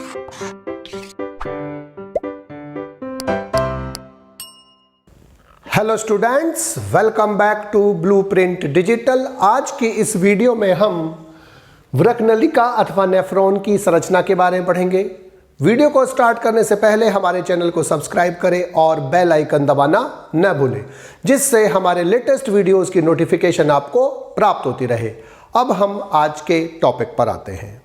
Hello students, welcome back to blueprint digital. आज की इस वीडियो में हम वृक्क नलिका अथवा नेफ्रॉन की संरचना के बारे में पढ़ेंगे। वीडियो को स्टार्ट करने से पहले हमारे चैनल को सब्सक्राइब करें और बेल आइकन दबाना न भूलें, जिससे हमारे लेटेस्ट वीडियोस की नोटिफिकेशन आपको प्राप्त होती रहे। अब हम आज के टॉपिक पर आते हैं।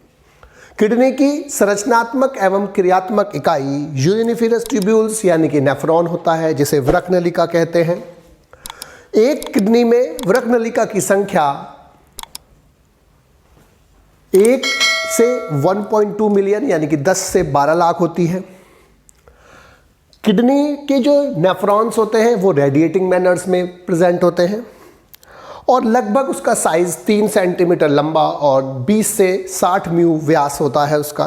किडनी की संरचनात्मक एवं क्रियात्मक इकाई यूरिनिफेरस ट्यूब्यूल्स यानी कि नेफ्रॉन होता है, जिसे वृक्क नलिका कहते हैं। एक किडनी में वृक्क नलिका की संख्या 1 से 1.2 मिलियन यानी कि 10 से 12 लाख होती है। किडनी के जो नेफ्रॉन्स होते हैं वो रेडिएटिंग मैनर्स में प्रेजेंट होते हैं और लगभग उसका साइज 3 सेंटीमीटर लंबा और 20 से 60 म्यू व्यास होता है उसका।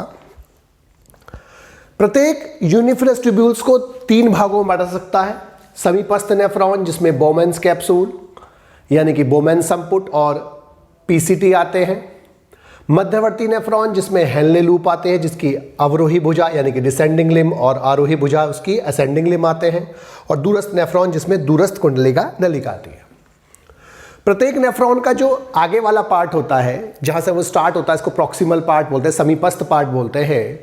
प्रत्येक यूनिफेरस ट्यूब्यूल्स को 3 भागों में बांटा सकता है। समीपस्थ नेफ्रॉन, जिसमें बोमेन्स कैप्सूल यानी कि बोमेन संपुट और पीसीटी आते हैं। मध्यवर्ती नेफ्रॉन, जिसमें हेनले लूप आते हैं, जिसकी अवरोही भुजा यानी कि डिसेंडिंग लिम और आरोही भुजा उसकी असेंडिंग लिम आते हैं। और दूरस्थ नेफ्रॉन, जिसमें दूरस्थ कुंडलिका नलिका आती है। प्रत्येक नेफ्रॉन का जो आगे वाला पार्ट होता है, जहां से वो स्टार्ट होता है, इसको प्रॉक्सिमल पार्ट बोलते हैं, समीपस्थ पार्ट बोलते हैं।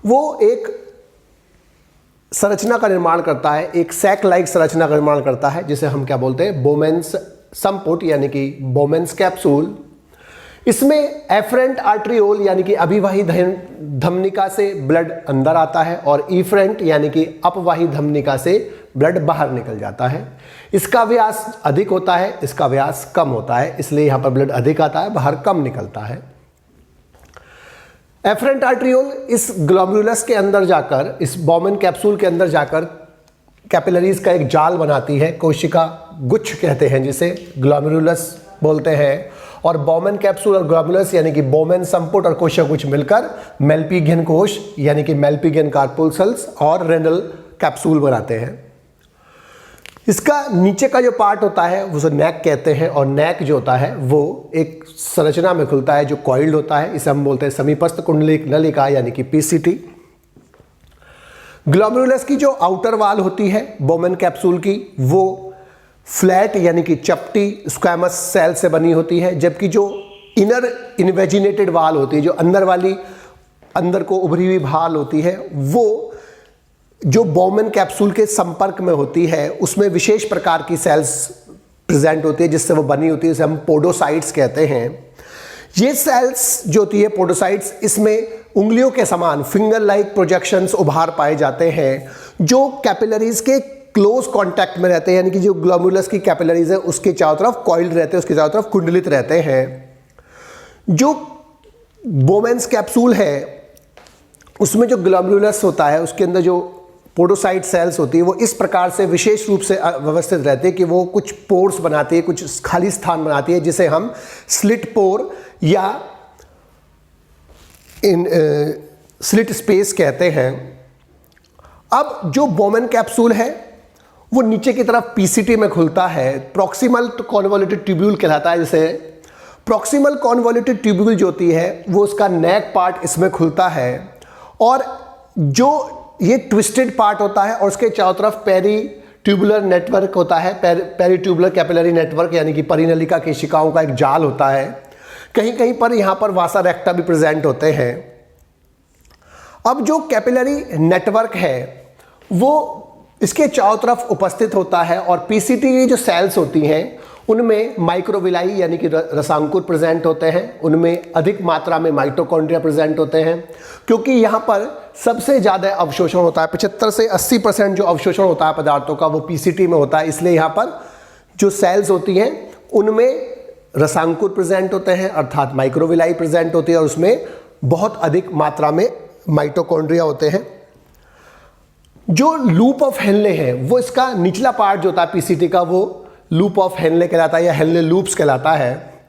वो एक संरचना का निर्माण करता है, एक सैक लाइक संरचना का निर्माण करता है, जिसे हम क्या बोलते हैं, बोमेन्स संपुट यानी कि बोमेन्स कैप्सूल। इसमें एफरेंट आर्ट्रियोल यानी कि अभिवाही धमनिका से ब्लड अंदर आता है और इफरेंट यानी कि अपवाही धमनिका से ब्लड बाहर निकल जाता है। इसका व्यास अधिक होता है, इसका व्यास कम होता है, इसलिए यहां पर ब्लड अधिक आता है, बाहर कम निकलता है। एफरेंट आर्ट्रियोल इस ग्लोमेरुलस के अंदर जाकर, इस बोमेन कैप्सूल के अंदर जाकर कैपिलरीज का एक जाल बनाती है, कोशिका गुच्छ कहते हैं जिसे, ग्लोमेरुलस बोलते हैं। और बोमेन कैप्सूल और ग्लोमेरुलस यानी कि बोमेन संपुट और कोशिका गुच्छ मिलकर मेल्पिगियन कोश यानी कि मेल्पिगियन कार्पुल्सल्स और रेनल कैप्सूल बनाते हैं। इसका नीचे का जो पार्ट होता है उसे नेक कहते हैं और नेक जो होता है वो एक संरचना में खुलता है जो कॉइल्ड होता है, इसे हम बोलते हैं समीपस्थ कुंडलिक नलिका यानी कि पीसीटी। ग्लोमेरुलस की जो आउटर वाल होती है बोमेन कैप्सूल की, वो फ्लैट यानी कि चपटी स्क्वैमस सेल से बनी होती है, जबकि जो इनर इन्वेजिनेटेड वाल होती है, जो अंदर वाली अंदर को उभरी हुई भाल होती है, वो जो बोमेन कैप्सूल के संपर्क में होती है उसमें विशेष प्रकार की सेल्स प्रेजेंट होती है जिससे वो बनी होती है, जिसे हम पोडोसाइट्स कहते हैं। ये सेल्स जो होती है पोडोसाइट्स, इसमें उंगलियों के समान फिंगर लाइक प्रोजेक्शंस उभार पाए जाते हैं जो कैपिलरीज के क्लोज कांटेक्ट में रहते हैं, यानी कि जो ग्लोमेरुलस की कैपिलरीज है उसके चारों तरफ कॉइल्ड रहते हैं, उसके चारों तरफ कुंडलित रहते हैं। जो बोमेन्स कैप्सूल है उसमें जो ग्लोमेरुलस होता है उसके अंदर जो पोडोसाइट सेल्स होती है वो इस प्रकार से विशेष रूप से व्यवस्थित रहती है कि वो कुछ पोर्स बनाती है, कुछ खाली स्थान बनाती है, जिसे हम स्लिट पोर या स्लिट स्पेस कहते हैं। अब जो बोमेन कैप्सूल है वो नीचे की तरफ पीसीटी में खुलता है, प्रॉक्सिमल कॉन्वोल्यूटेड ट्यूब्यूल कहलाता है। जैसे प्रॉक्सिमल कॉन्वोल्यूटेड ट्यूब्यूल जो होती है वो उसका नेक पार्ट इसमें खुलता है और जो ये ट्विस्टेड पार्ट होता है और उसके चारों तरफ पेरी ट्यूबुलर नेटवर्क होता है, पेरी ट्यूबुलर कैपिलरी नेटवर्क यानी कि परिनलिका केशिकाओं का एक जाल होता है। कहीं कहीं पर यहाँ पर वासा रेक्टा भी प्रेजेंट होते हैं। अब जो कैपिलरी नेटवर्क है वो इसके चारों तरफ उपस्थित होता है और पीसीटी की जो सेल्स होती हैं उनमें माइक्रोविलाई यानी कि रसांकुर प्रेजेंट होते हैं, उनमें अधिक मात्रा में माइटोकॉन्ड्रिया प्रेजेंट होते हैं। क्योंकि यहाँ पर सबसे ज़्यादा अवशोषण होता है, 75 से 80% जो अवशोषण होता है पदार्थों का वो पीसीटी में होता है, इसलिए यहाँ पर जो सेल्स होती हैं उनमें रसांकुर प्रेजेंट होते हैं अर्थात माइक्रोविलाई प्रेजेंट होती है और उसमें बहुत अधिक मात्रा में माइटोकॉन्ड्रिया होते हैं। जो लूप ऑफ हेनले है वो इसका निचला पार्ट जो होता है पीसीटी का वो लूप ऑफ हेनले कहलाता है या हेनले लूप्स कहलाता है।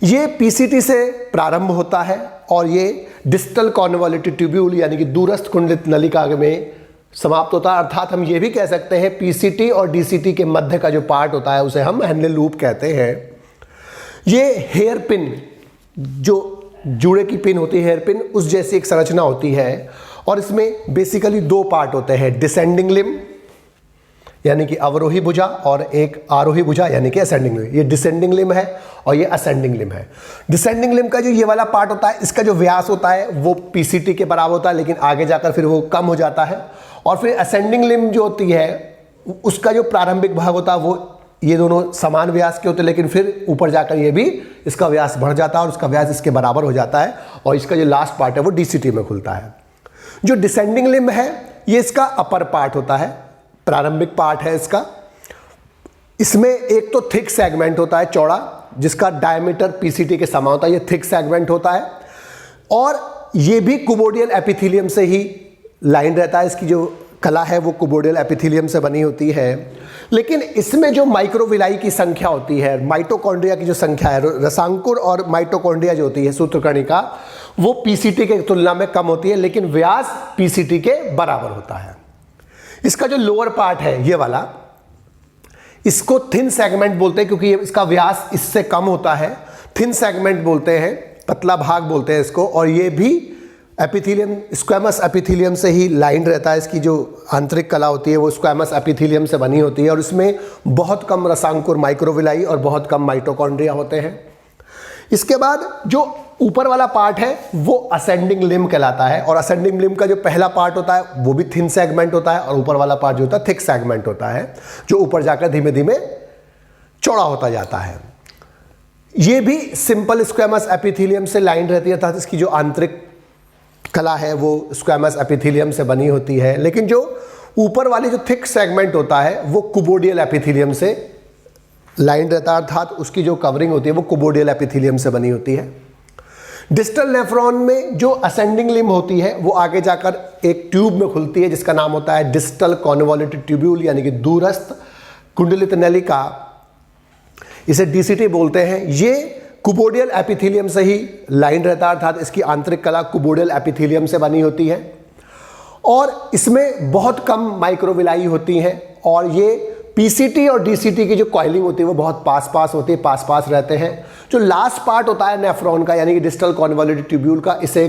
ये पीसीटी से प्रारंभ होता है और ये डिस्टल कॉन्वोल्यूटेड ट्यूब्यूल यानी कि दूरस्थ कुंडलित नलिका में समाप्त होता है। अर्थात हम ये भी कह सकते हैं पीसीटी और डीसीटी के मध्य का जो पार्ट होता है उसे हम हेनले लूप कहते हैं। ये हेयर पिन जो जूड़े की पिन होती है, हेयर पिन, उस जैसी एक संरचना होती है। और इसमें बेसिकली दो पार्ट होते हैं, डिसेंडिंग लिम्ब यानी कि अवरोही भुजा और एक आरोही भुजा यानी कि असेंडिंग लिम्ब। ये डिसेंडिंग लिम्ब है और ये असेंडिंग लिम्ब है। डिसेंडिंग लिम्ब का जो ये वाला पार्ट होता है, इसका जो व्यास होता है वो पीसीटी के बराबर होता है, लेकिन आगे जाकर फिर वो कम हो जाता है। और फिर असेंडिंग लिम्ब जो होती है उसका जो प्रारंभिक भाग होता है वो ये दोनों समान व्यास के होते हैं, लेकिन फिर ऊपर जाकर ये भी इसका व्यास बढ़ जाता है और उसका व्यास इसके बराबर हो जाता है और इसका जो लास्ट पार्ट है वो डीसीटी में खुलता है। जो डिसेंडिंग लिम्ब है ये इसका अपर पार्ट होता है, प्रारंभिक पार्ट है इसका। इसमें एक तो थिक सेगमेंट होता है चौड़ा, जिसका डायमीटर पीसीटी के समान होता है, ये थिक सेगमेंट होता है। और ये भी कुबोडियल एपिथेलियम से ही लाइन रहता है, इसकी जो कला है वो कुबोडियल एपिथेलियम से बनी होती है। लेकिन इसमें जो माइक्रोविलाई की संख्या होती है, माइटोकॉन्ड्रिया की जो संख्या है, रसांकुर और माइटोकॉन्ड्रिया जो होती है सूत्रकणिका, वो पीसीटी की तुलना में कम होती है, लेकिन व्यास पीसीटी के बराबर होता है। इसका जो लोअर पार्ट है ये वाला, इसको थिन सेगमेंट बोलते हैं क्योंकि इसका व्यास इससे कम होता है। थिन सेगमेंट बोलते हैं, पतला भाग बोलते हैं इसको। और ये भी एपिथेलियम, स्क्वैमस एपिथेलियम से ही लाइन रहता है। इसकी जो आंतरिक कला होती है वो स्क्वैमस एपिथेलियम से बनी होती है और इसमें बहुत कम रसांकुर माइक्रोविलाई और बहुत कम माइटोकॉन्ड्रिया होते हैं। इसके बाद जो ऊपर वाला पार्ट है वो असेंडिंग लिम्ब कहलाता है। और असेंडिंग लिम्ब का जो पहला पार्ट होता है वो भी थिन सेगमेंट होता है और ऊपर वाला पार्ट जो होता है थिक सेगमेंट होता है, जो ऊपर जाकर धीमे धीमे चौड़ा होता जाता है। ये भी सिंपल स्क्वैमस एपिथेलियम से लाइन रहती है, अर्थात इसकी जो आंतरिक कला है वो स्क्वैमस एपिथेलियम से बनी होती है। लेकिन जो ऊपर वाली जो थिक सेगमेंट होता है वो कुबोडियल एपिथेलियम से लाइन रहता है, अर्थात उसकी जो कवरिंग होती है वो कुबोडियल एपिथेलियम से बनी होती है। डिस्टल नेफ्रॉन में जो असेंडिंग लिम्ब होती है वो आगे जाकर एक ट्यूब में खुलती है जिसका नाम होता है डिस्टल कॉन्वोल्यूटेड ट्यूब्यूल यानी कि दूरस्थ कुंडलित नलिका, इसे डीसीटी बोलते हैं। ये कुबोडियल एपिथेलियम से ही लाइन रहता है, अर्थात इसकी आंतरिक कला कुबोडियल एपिथेलियम से बनी होती है और इसमें बहुत कम माइक्रोविलाई होती हैं। और ये पीसीटी और डीसीटी की जो कॉइलिंग होती है वो बहुत पास पास होती है, पास पास रहते हैं। जो लास्ट पार्ट होता है नेफ्रॉन का यानी कि डिस्टल कॉन्वोल्यूटेड ट्यूब्यूल का, इसे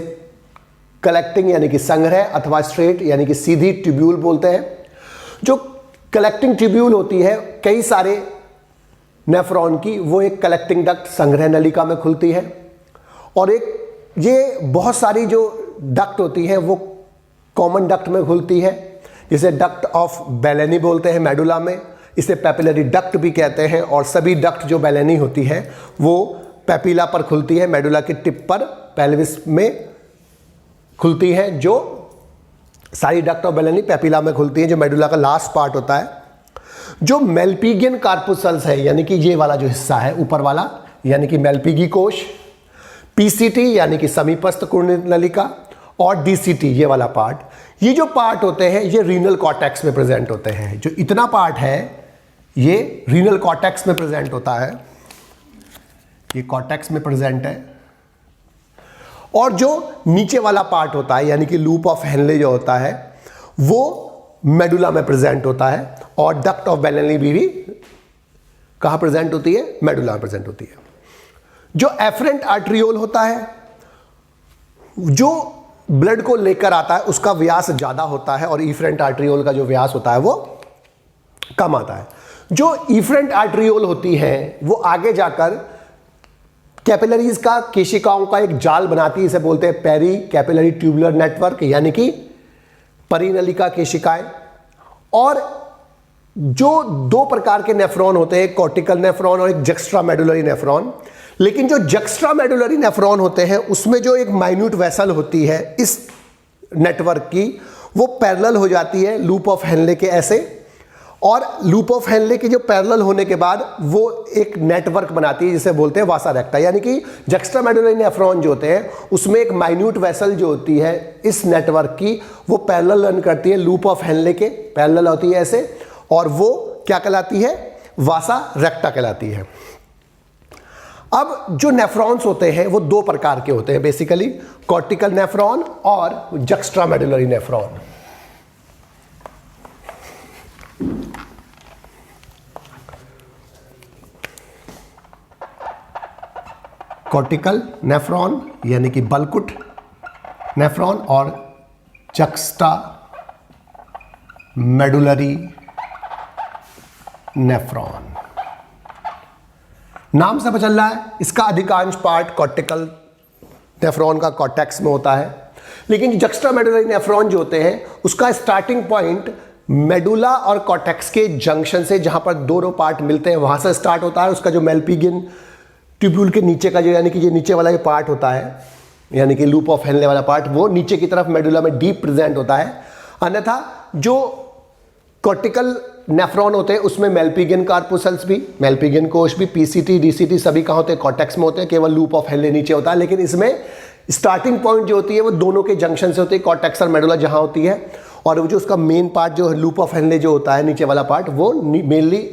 कलेक्टिंग यानी कि संग्रह अथवा स्ट्रेट यानी कि सीधी ट्यूब्यूल बोलते हैं। जो कलेक्टिंग ट्यूब्यूल होती है कई सारे नेफ्रॉन की, वो एक कलेक्टिंग डक्ट संग्रह नलिका में खुलती है। और एक ये बहुत सारी जो डक्ट होती है वो कॉमन डक्ट में खुलती है, जिसे डक्ट ऑफ बेलेनी बोलते हैं मेडुला में। इसे पैपिलरी डक्ट भी कहते हैं। और सभी डक्ट जो बेलेनी होती है वो पैपिला पर खुलती है, मेडुला की टिप पर पेल्विस में खुलती है। जो सारी डक्ट ऑफ बेलेनी पैपिला में खुलती है, जो मेडुला का लास्ट पार्ट होता है। जो मेल्पिगियन कार्पुसल्स है यानी कि ये वाला जो हिस्सा है ऊपर वाला यानी कि मेल्पिगी कोश, पीसीटी यानी कि समीपस्थ कुंडलित नलिका और डीसीटी ये वाला पार्ट, ये जो पार्ट होते हैं ये रीनल कॉर्टेक्स में प्रेजेंट होते हैं। जो इतना पार्ट है ये रीनल कॉर्टेक्स में प्रेजेंट होता है, ये कॉर्टेक्स में प्रेजेंट है। और जो नीचे वाला पार्ट होता है यानी कि लूप ऑफ हेनले जो होता है वो मेडुला में प्रेजेंट होता है। और डक्ट ऑफ बेलेनी भी कहाँ प्रेजेंट होती है? मेडुला में प्रेजेंट होती है। जो एफरेंट आर्ट्रियोल होता है जो ब्लड को लेकर आता है उसका व्यास ज़्यादा होता है और इफरेंट आर्ट्रियोल का जो व्यास होता है वो कम आता है। जो इफरेंट आर्ट्रियोल होती है वो आगे जाकर कैपिलरीज का, केशिकाओं का एक जाल बनाती है, इसे बोलते हैं पेरी कैपिलरी ट्यूबुलर नेटवर्क यानी कि परिनलिका केशिकाएं। और जो दो प्रकार के नेफ्रॉन होते हैं, एक कॉर्टिकल नेफ्रॉन और एक जक्स्ट्रा मेडुलरी नेफ्रॉन। लेकिन जो जक्स्ट्रा मेडुलरी नेफ्रॉन होते हैं उसमें जो एक माइन्यूट वेसल होती है इस नेटवर्क की, वो पैरेलल हो जाती है लूप ऑफ हेनले के ऐसे। और लूप ऑफ हेनले के जो पैरेलल होने के बाद वो एक नेटवर्क बनाती है जिसे बोलते हैं वासा रेक्टा। यानी कि जक्स्ट्रा मेडुलरी नेफ्रॉन जो होते हैं उसमें एक माइन्यूट वेसल जो होती है इस नेटवर्क की, वो पैरेलल रन करती है लूप ऑफ हेनले के, पैरेलल होती है ऐसे, और वो क्या कहलाती है? वासा रेक्टा कहलाती है। अब जो नेफ्रॉन्स होते हैं वो दो प्रकार के होते हैं बेसिकली, कॉर्टिकल नेफ्रॉन और juxta medullary nephron. Cortical nephron यानी कि बलकुट नेफ्रॉन और जक्स्टा मेडुलरी नेफ्रॉन। नाम से पता चल रहा है इसका अधिकांश पार्ट कॉर्टिकल नेफ्रॉन का कॉर्टेक्स में होता है, लेकिन जक्स्ट्रा मेडुलरी नेफ्रॉन जो होते हैं उसका स्टार्टिंग पॉइंट मेडुला और कॉर्टेक्स के जंक्शन से, जहां पर दोनों पार्ट मिलते हैं वहां से स्टार्ट होता है। उसका जो मेल्पिगियन ट्यूब्यूल के नीचे का जो यानी कि ये नीचे वाला जो पार्ट होता है यानी कि लूप ऑफ हेनले वाला पार्ट, वो नीचे की तरफ मेडुला में डीप प्रेजेंट होता है। अन्यथा जो कॉर्टिकल नेफ्रॉन होते हैं उसमें मेल्पिगियन कार्पुसल्स भी, मेल्पिगियन कोश भी, पीसीटी डीसीटी सभी कहाँ होते हैं, कॉर्टेक्स में होते हैं, केवल लूप ऑफ हेनले नीचे होता है। लेकिन इसमें स्टार्टिंग पॉइंट जो होती है वो दोनों के जंक्शन से होती है, कॉर्टेक्स और मेडुला जहां होती है, और वो जो उसका मेन पार्ट जो लूप ऑफ हेनले जो होता है नीचे वाला पार्ट, वो मेनली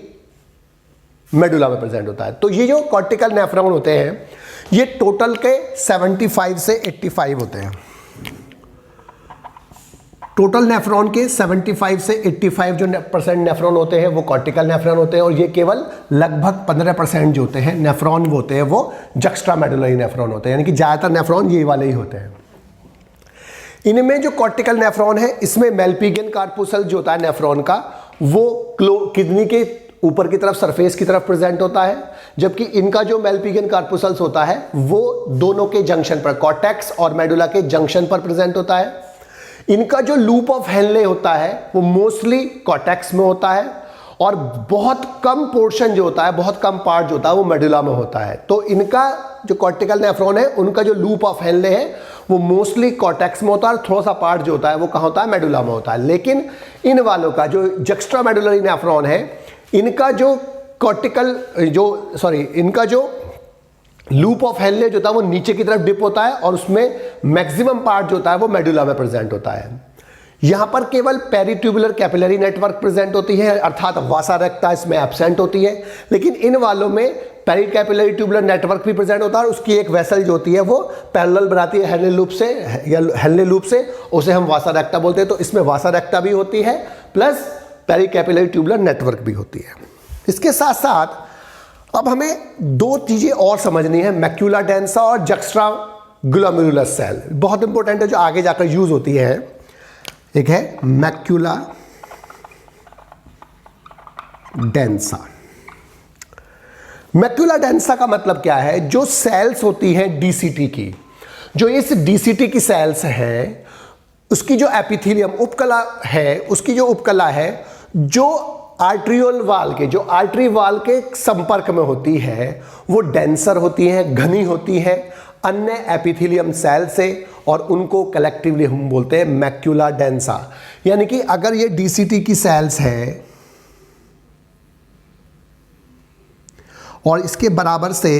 मेडुला में प्रेजेंट होता है। तो ये जो कॉर्टिकल नेफ्रॉन होते हैं ये टोटल के 75 से 85 होते हैं। टोटल नेफ्रॉन के 75 से 85 जो % नेफ्रॉन होते हैं वो कॉर्टिकल नेफ्रॉन होते हैं, और ये केवल लगभग 15% जो होते हैं नेफ्रॉन वो होते हैं वो जक्स्ट्रा मेडुलरी नेफ्रॉन होते हैं, यानी कि ज़्यादातर नेफ्रॉन ये वाले ही होते हैं। इनमें जो कॉर्टिकल नेफ्रॉन है इसमें मेल्पिगियन कार्पुसल जो होता है नेफ्रॉन का वो किडनी के ऊपर की तरफ सरफेस की तरफ प्रेजेंट होता है, जबकि इनका जो मेल्पिगियन कार्पुसल्स होता है वो दोनों के जंक्शन पर, कॉर्टेक्स और मेडुला के जंक्शन पर प्रेजेंट होता है। इनका जो लूप ऑफ हेनले होता है वो मोस्टली कॉर्टेक्स में होता है, और बहुत कम पोर्शन जो होता है, बहुत कम पार्ट जो होता है वो मेडुला में होता है। तो इनका जो कॉर्टिकल नेफ्रॉन है उनका जो लूप ऑफ हेनले है वो मोस्टली कॉर्टेक्स में होता है, और थोड़ा सा पार्ट जो होता है वो कहाँ होता है, मेडुला में होता है। लेकिन इन वालों का जो जक्स्ट्रा मेडुलरी नेफ्रॉन है इनका जो इनका जो लूप ऑफ हेनले जो होता है वो नीचे की तरफ डिप होता है, और उसमें मैक्सिमम पार्ट जो होता है वो मेडुला में प्रेजेंट होता है। यहां पर केवल पेरिट्यूबुलर कैपिलरी नेटवर्क प्रेजेंट होती है, अर्थात वासा रेक्टा इसमें एब्सेंट होती है। लेकिन इन वालों में पेरिकैपिलरी ट्यूबुलर नेटवर्क भी प्रेजेंट होता है, और उसकी एक वेसल जो होती है वो पैरेलल बनाती है हेनले लूप से, या हेनले लूप से, उसे हम वासा रेक्टा बोलते हैं। तो इसमें वासा रेक्टा भी होती है प्लस पेरिकैपिलरी ट्यूबुलर नेटवर्क भी होती है। इसके साथ साथ अब हमें दो चीजें और समझनी है, मैक्यूला डेंसा और जक्स्ट्रा ग्लोमेरुलर सेल, बहुत इंपॉर्टेंट है जो आगे जाकर यूज होती है। एक है मैक्यूला डेंसा। मैक्यूला डेंसा का मतलब क्या है, जो सेल्स होती हैं डीसीटी की, जो इस डीसीटी की सेल्स हैं उसकी जो एपिथेलियम उपकला है, उसकी जो उपकला है जो आर्ट्रियोल वाल के, जो आर्टरी वाल के संपर्क में होती है वो डेंसर होती है, घनी होती है अन्य एपिथेलियम सेल से, और उनको कलेक्टिवली हम बोलते हैं मैक्यूला डेंसा। यानी कि अगर ये डीसीटी की सेल्स है और इसके बराबर से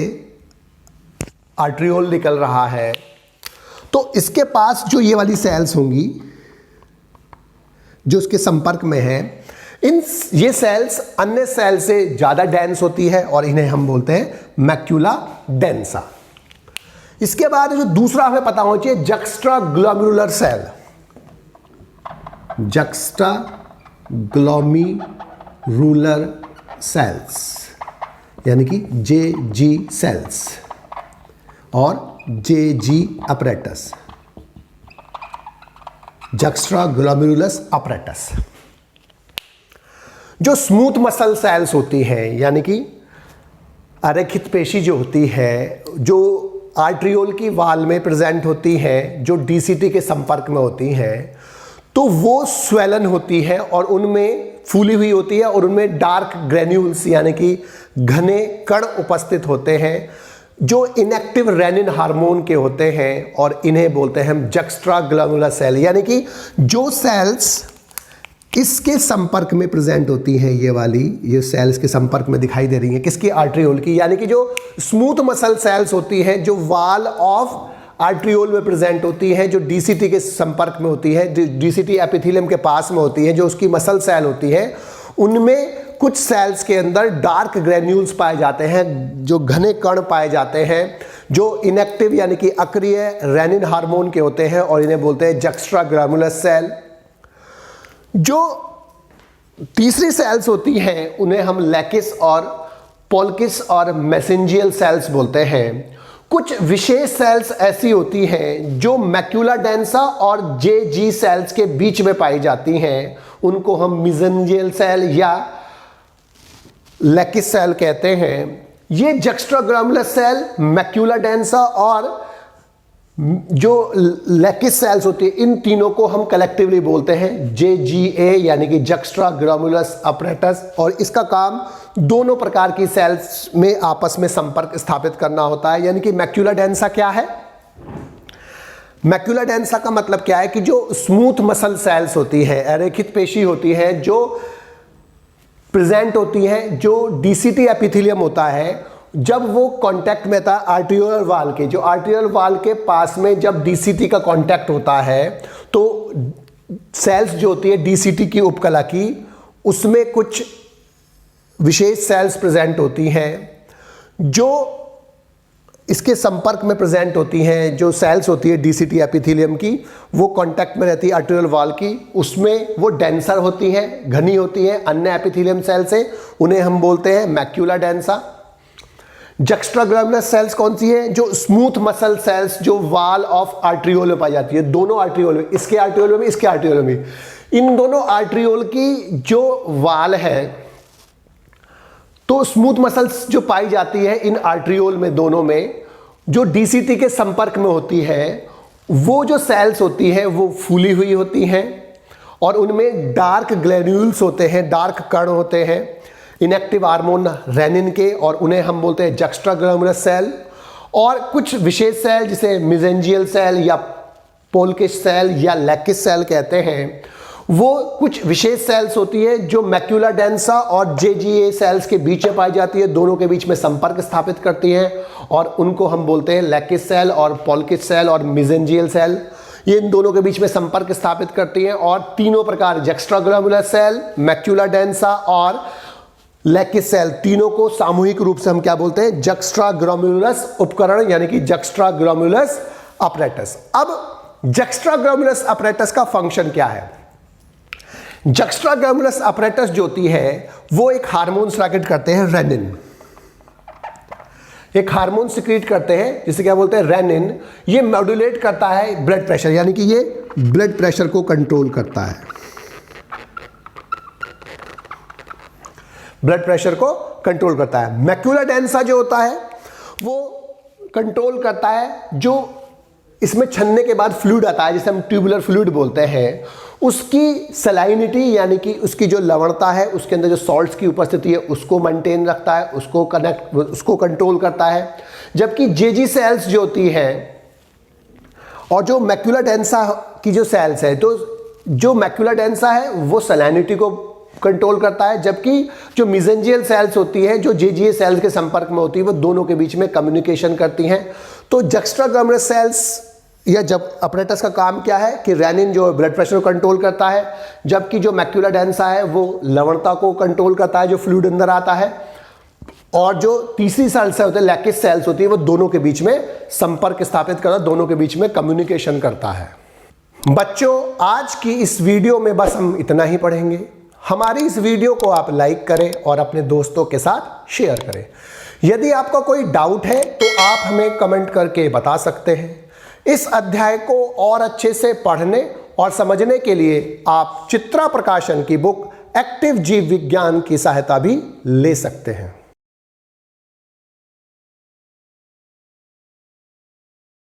आर्ट्रियोल निकल रहा है, तो इसके पास जो ये वाली सेल्स होंगी जो उसके संपर्क में है, ये सेल्स अन्य सेल से ज्यादा डेंस होती है और इन्हें हम बोलते हैं मैक्यूला डेंसा। इसके बाद जो दूसरा हमें पता होना चाहिए, juxta glomerular cell, juxta glomerular cells यानी कि जेजी सेल्स और JG apparatus, juxta glomerulus apparatus. जो स्मूथ मसल सेल्स होती हैं यानी कि अरेखित पेशी जो होती है, जो आर्ट्रियोल की वाल में प्रेजेंट होती है, जो डीसीटी के संपर्क में होती हैं, तो वो स्वेलन होती है और उनमें फूली हुई होती है, और उनमें डार्क ग्रेन्यूल्स यानी कि घने कण उपस्थित होते हैं जो इनएक्टिव रेनिन हार्मोन के होते हैं, और इन्हें बोलते हैं हम जक्स्ट्रा ग्लोमेरुलर सेल। यानी कि जो सेल्स इसके संपर्क में प्रेजेंट होती हैं, ये वाली ये सेल्स के संपर्क में दिखाई दे रही हैं, किसकी, आर्ट्रियोल की, यानी कि जो स्मूथ मसल सेल्स होती हैं जो वाल ऑफ आर्ट्रियोल में प्रेजेंट होती हैं, जो डीसीटी के संपर्क में होती है, डीसीटी एपिथेलियम के पास में होती है, जो उसकी मसल सेल होती है, उनमें कुछ सेल्स के अंदर डार्क ग्रेन्यूल्स पाए जाते हैं, जो घने कण पाए जाते हैं, जो इनएक्टिव यानी कि अक्रिय रेनिन हार्मोन के होते हैं, और इन्हें बोलते हैं जक्स्ट्रा ग्लोमेरुलर सेल। जो तीसरी सेल्स होती हैं उन्हें हम लैकिस और पोल्किस और मैसेंजियल सेल्स बोलते हैं। कुछ विशेष सेल्स ऐसी होती हैं जो मैक्यूला डेंसा और जेजी सेल्स के बीच में पाई जाती हैं, उनको हम मेसेंजियल सेल या लैकिस सेल कहते हैं। ये जक्स्ट्राग्रामुलस सेल, मैक्यूला डेंसा और जो लैकिस सेल्स होती है, इन तीनों को हम कलेक्टिवली बोलते हैं JGA यानी कि जक्स्ट्राग्रामुलस अपरेटस। और इसका काम दोनों प्रकार की सेल्स में आपस में संपर्क स्थापित करना होता है। यानी कि मैक्यूला डेंसा क्या है? मैक्यूला डेंसा का मतलब क्या है कि जो स्मूथ मसल सेल्स होती है, अरेखित पेशी होती है, जो प्रेजेंट होती है, जो DCT एपिथेलियम होता है, जब वो कांटेक्ट में था आर्टियोलर वाल के, जो आर्टियोलर वाल के पास में जब DCT का कांटेक्ट होता है तो सेल्स जो होती है DCT की उपकला की, उसमें कुछ विशेष सेल्स प्रेजेंट होती हैं जो इसके संपर्क में प्रेजेंट होती हैं। जो सेल्स होती है DCT एपिथेलियम की, वो कांटेक्ट में रहती है आर्टियोलर वाल की, उसमें वो डेंसर होती हैं, घनी होती हैं अन्य एपिथेलियम सेल से, उन्हें हम बोलते हैं मैक्यूला डेंसा। जक्स्ट्राग्रामुलस सेल्स कौन सी है? जो स्मूथ मसल सेल्स जो वाल ऑफ आर्ट्रियोल में पाई जाती है, दोनों आर्ट्रियोल में, इसके आर्ट्रियोल में, इसके आर्ट्रियोल में, इन दोनों आर्ट्रियोल की जो वाल है, तो स्मूथ मसल्स जो पाई जाती है इन आर्ट्रियोल में, दोनों में, जो DCT के संपर्क में होती है, वो जो सेल्स होती है वो फूली हुई होती हैं और उनमें डार्क ग्लैन्यूल्स होते हैं, डार्क कण होते हैं इनएक्टिव हार्मोन रेनिन के, और उन्हें हम बोलते हैं जक्स्ट्राग्रामुलस सेल। और कुछ विशेष सेल जिसे मेसेंजियल सेल या पोल्किश सेल या लैकिस सेल कहते हैं, वो कुछ विशेष सेल्स होती है जो मैक्यूला डेंसा और JGA सेल्स के बीच में पाई जाती है, दोनों के बीच में संपर्क स्थापित करती हैं और उनको हम बोलते हैं लैकिस सेल और पोल्किश सेल और मेसेंजियल सेल। ये इन दोनों के बीच में संपर्क स्थापित करती हैं और तीनों प्रकार जक्स्ट्राग्रामुलस सेल, मैक्यूला डेंसा और लैकिस सेल, तीनों को सामूहिक रूप से हम क्या बोलते हैं? जक्स्ट्राग्रामुलस उपकरण यानी कि जक्स्ट्राग्रामुलस अपरेटस। अब जक्स्ट्राग्रामुलस अपरेटस का फंक्शन क्या है? जक्स्ट्राग्रामुलस अपरेटस जो होती है वो एक हार्मोन सिक्रीट करते हैं, रेनिन। एक हार्मोन सिक्रीट करते हैं जिसे क्या बोलते हैं? रेनिन। ये मॉड्यूलेट करता है ब्लड प्रेशर, यानी कि ये ब्लड प्रेशर को कंट्रोल करता है, ब्लड प्रेशर को कंट्रोल करता है। मैक्यूला डेंसा जो होता है वो कंट्रोल करता है जो इसमें छन्ने के बाद फ्लूइड आता है, जिसे हम ट्यूबुलर फ्लूइड बोलते हैं, उसकी सलाइनिटी यानी कि उसकी जो लवणता है, उसके अंदर जो सॉल्ट्स की उपस्थिति है उसको मेंटेन रखता है, उसको कंट्रोल करता है। जबकि जेजी सेल्स जो होती हैं और जो मैक्यूला डेंसा की जो सेल्स है, तो जो मैक्यूला डेंसा है वो सलाइनिटी को कंट्रोल करता है, जबकि जो मेसेंजियल सेल्स होती है जो JGA सेल्स के संपर्क में होती है वो दोनों के बीच में कम्युनिकेशन करती हैं। तो जक्स्ट्राग्रामुलस सेल्स या जब अपरेटस का काम क्या है कि रेनिन जो ब्लड प्रेशर को कंट्रोल करता है, जबकि जो मैक्यूला डेंसा है वो लवणता को कंट्रोल करता है, जो फ्लूइड अंदर आता है, और जो तीसरी सेल्स होते हैं लैकिस सेल्स होती है वो दोनों के बीच में संपर्क स्थापित करता है, दोनों के बीच में कम्युनिकेशन करता है। बच्चों, आज की इस वीडियो में बस हम इतना ही पढ़ेंगे। हमारी इस वीडियो को आप लाइक करें और अपने दोस्तों के साथ शेयर करें। यदि आपका कोई डाउट है तो आप हमें कमेंट करके बता सकते हैं। इस अध्याय को और अच्छे से पढ़ने और समझने के लिए आप चित्रा प्रकाशन की बुक एक्टिव जीव विज्ञान की सहायता भी ले सकते हैं।